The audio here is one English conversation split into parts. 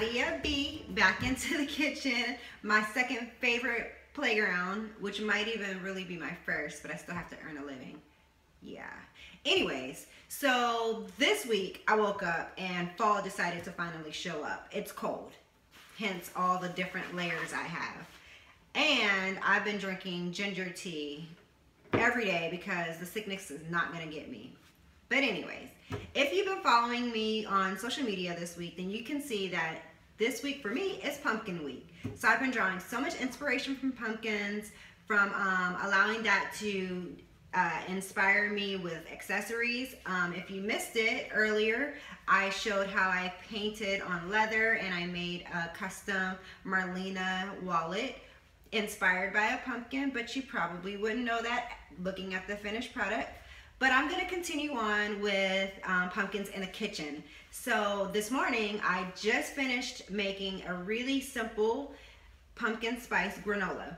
Nadia B back into the kitchen, my second favorite playground, which might even really be my first, but I still have to earn a living. Yeah. Anyways, so this week I woke up and fall decided to finally show up. It's cold, hence all the different layers I have. And I've been drinking ginger tea every day because the sickness is not going to get me. But anyways, if you've been following me on social media this week, then you can see that this week for me is pumpkin week. So I've been drawing so much inspiration from pumpkins, from allowing that to inspire me with accessories. If you missed it earlier, I showed how I painted on leather and I made a custom Marlena wallet inspired by a pumpkin, but you probably wouldn't know that looking at the finished product. But I'm going to continue on with pumpkins in the kitchen. So this morning I just finished making a really simple pumpkin spice granola.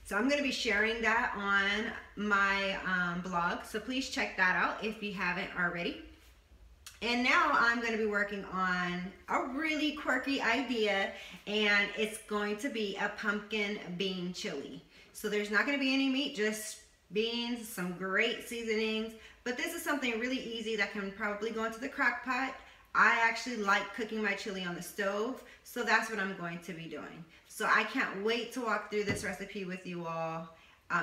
So I'm going to be sharing that on my blog, so please check that out if you haven't already. And now I'm going to be working on a really quirky idea, and it's going to be a pumpkin bean chili. So there's not going to be any meat, just beans, some great seasonings, but this is something really easy that can probably go into the crock pot. I actually like cooking my chili on the stove, so that's what I'm going to be doing. So I can't wait to walk through this recipe with you all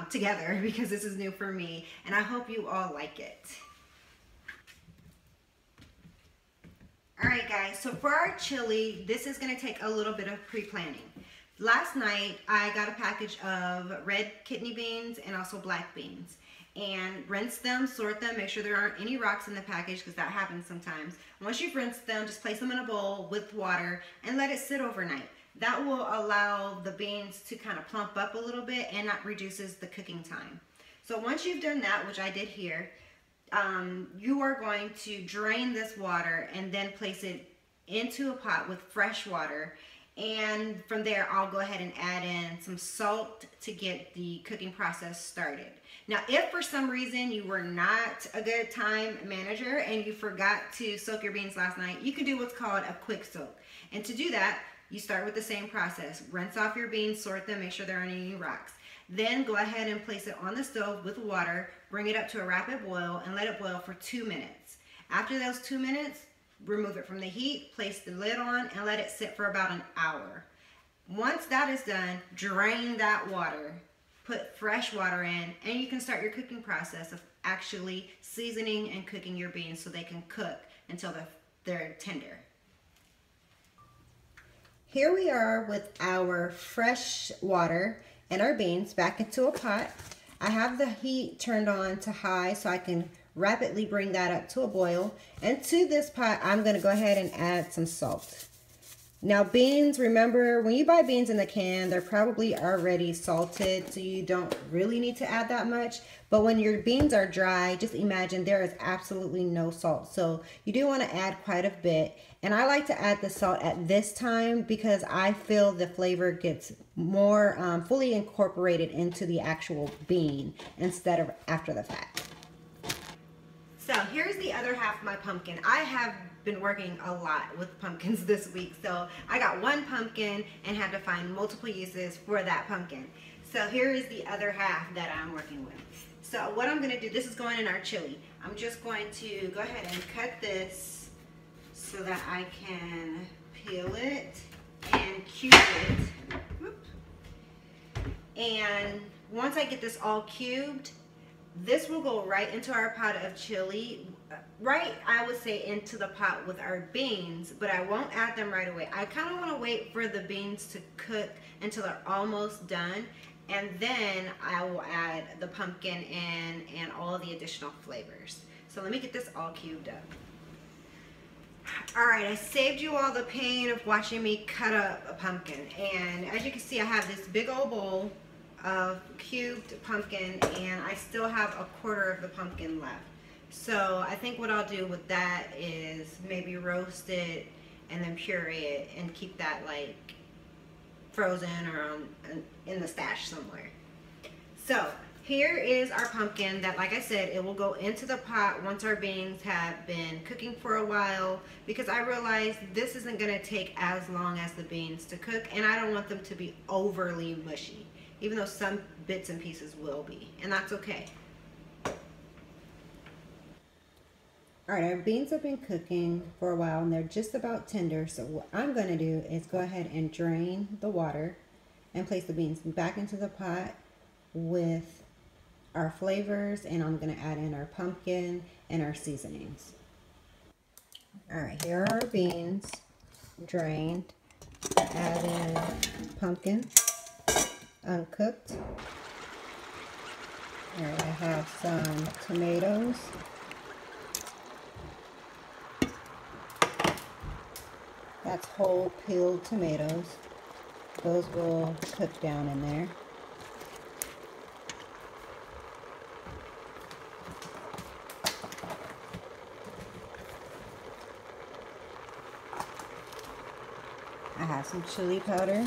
together, because this is new for me, and I hope you all like it. Alright guys, so for our chili, this is going to take a little bit of pre-planning. Last night I got a package of red kidney beans and also black beans, and rinse them, sort them, make sure there aren't any rocks in the package, because that happens sometimes. Once you've rinsed them, just place them in a bowl with water and let it sit overnight. That will allow the beans to kind of plump up a little bit, and that reduces the cooking time. So once you've done that, which I did here, you are going to drain this water and then place it into a pot with fresh water. And from there, I'll go ahead and add in some salt to get the cooking process started. Now, if for some reason you were not a good time manager and you forgot to soak your beans last night, you can do what's called a quick soak. And to do that, you start with the same process. Rinse off your beans, sort them, make sure there aren't any rocks. Then go ahead and place it on the stove with water, bring it up to a rapid boil, and let it boil for 2 minutes. After those 2 minutes, remove it from the heat, place the lid on, and let it sit for about an hour. Once that is done, drain that water, put fresh water in, and you can start your cooking process of actually seasoning and cooking your beans so they can cook until they're tender. Here we are with our fresh water and our beans back into a pot. I have the heat turned on to high so I can rapidly bring that up to a boil. And to this pot, I'm going to go ahead and add some salt. Now beans, remember when you buy beans in the can, they're probably already salted, so you don't really need to add that much. But when your beans are dry, just imagine there is absolutely no salt. So you do want to add quite a bit. And I like to add the salt at this time because I feel the flavor gets more fully incorporated into the actual bean instead of after the fact. So here's the other half of my pumpkin. I have been working a lot with pumpkins this week. So I got one pumpkin and had to find multiple uses for that pumpkin. So here is the other half that I'm working with. So what I'm going to do, this is going in our chili. I'm just going to go ahead and cut this so that I can peel it and cube it. Whoop. And once I get this all cubed, this will go right into our pot of chili, right, I would say into the pot with our beans, but I won't add them right away. I kind of want to wait for the beans to cook until they're almost done, and then I will add the pumpkin in and all the additional flavors. So let me get this all cubed up. Alright, I saved you all the pain of watching me cut up a pumpkin, and as you can see I have this big old bowl of cubed pumpkin, and I still have a quarter of the pumpkin left. So I think what I'll do with that is maybe roast it and then puree it and keep that like frozen or in the stash somewhere. So Here is our pumpkin that, like I said, it will go into the pot once our beans have been cooking for a while, because I realized this isn't going to take as long as the beans to cook, and I don't want them to be overly mushy, even though some bits and pieces will be, and that's okay. Alright, our beans have been cooking for a while and they're just about tender, so what I'm going to do is go ahead and drain the water and place the beans back into the pot with our flavors, and I'm going to add in our pumpkin and our seasonings. Alright, here are our beans drained. Add in pumpkin, uncooked. Alright, I have some tomatoes. That's whole peeled tomatoes. Those will cook down in there. I have some chili powder.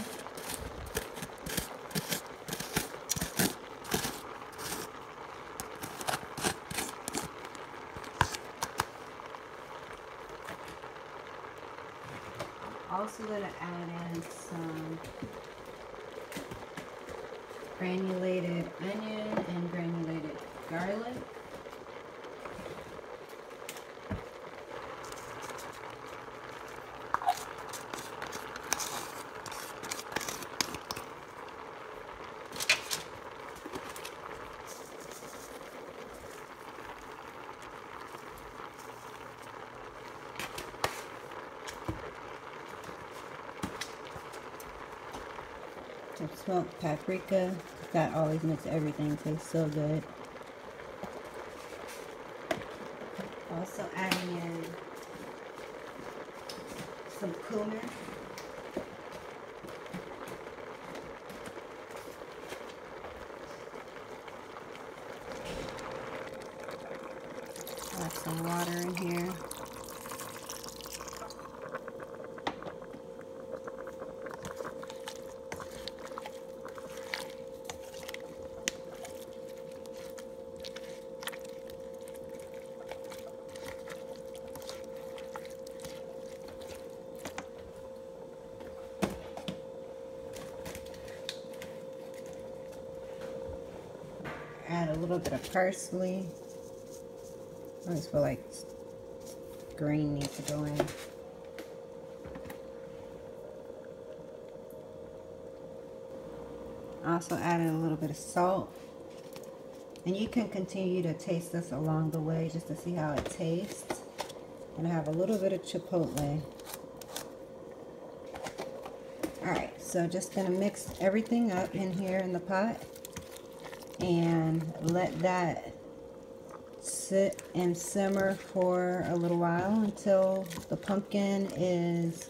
Also going to add in some granulated onion and granulated garlic. Some smoked paprika. That always makes everything taste so good. Also adding in some cumin. Add some water in here. Add a little bit of parsley. I always feel like green needs to go in. Also add in a little bit of salt. And you can continue to taste this along the way just to see how it tastes. And I have a little bit of chipotle. Alright, so just gonna mix everything up in here in the pot and let that sit and simmer for a little while until the pumpkin is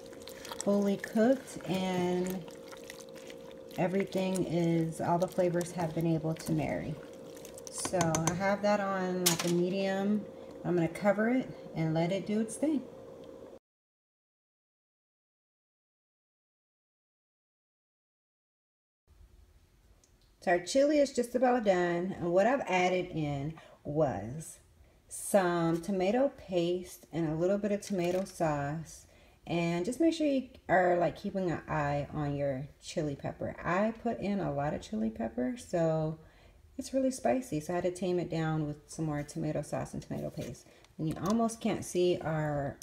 fully cooked and everything is, all the flavors have been able to marry. So I have that on like a medium. I'm going to cover it and let it do its thing. So our chili is just about done, and what I've added in was some tomato paste and a little bit of tomato sauce, and just make sure you are like keeping an eye on your chili pepper. I put in a lot of chili pepper, so it's really spicy, so I had to tame it down with some more tomato sauce and tomato paste. And you almost can't see our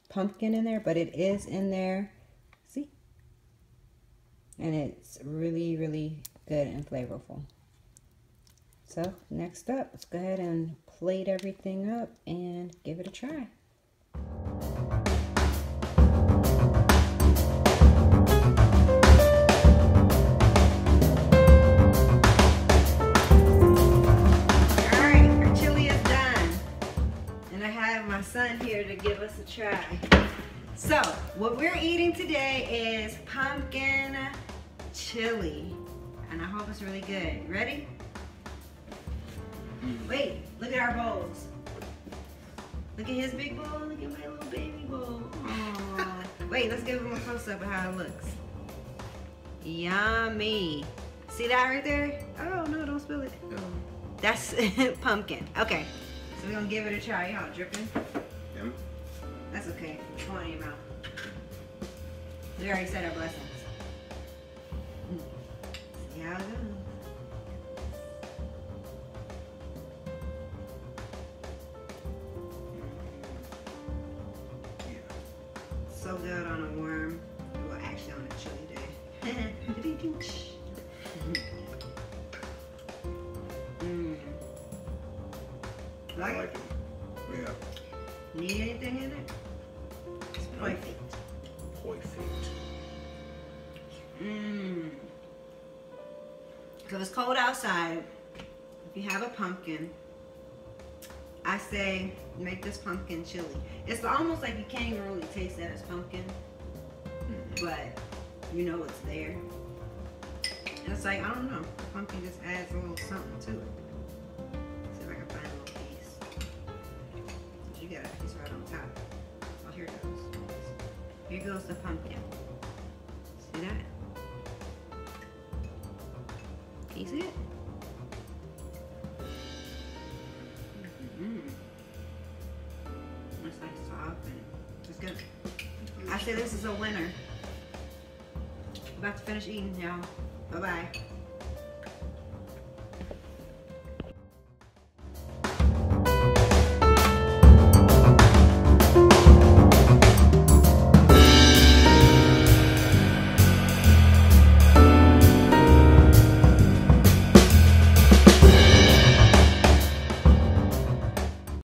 pumpkin in there, but it is in there. See? And it's really, really good and flavorful. So next up, let's go ahead and plate everything up and give it a try. Alright, our chili is done. And I have my son here to give us a try. So, what we're eating today is pumpkin chili. And I hope it's really good. Ready? Wait, look at our bowls. Look at his big bowl, look at my little baby bowl. Aww. Wait, let's give him a close-up of how it looks. Yummy. See that right there? Oh no, don't spill it. That's pumpkin. Okay, so we're gonna give it a try. Y'all dripping? Yeah. That's okay. Go on in your mouth. We already said our blessings. See how it goes. So good on a warm, well actually on a chilly day. I like it. Yeah. Need anything in it? It's perfect. Perfect. If it's cold outside, if you have a pumpkin, I say make this pumpkin chili. It's almost like you can't even really taste that as pumpkin, but you know it's there. And it's like, I don't know, the pumpkin just adds a little something to it. See if I can find a little piece. You got a piece right on top. Oh, here it goes. Here goes the pumpkin. See that? Can you see it? It's like soft and it's good. I say this is a winner. About to finish eating, y'all. Bye-bye.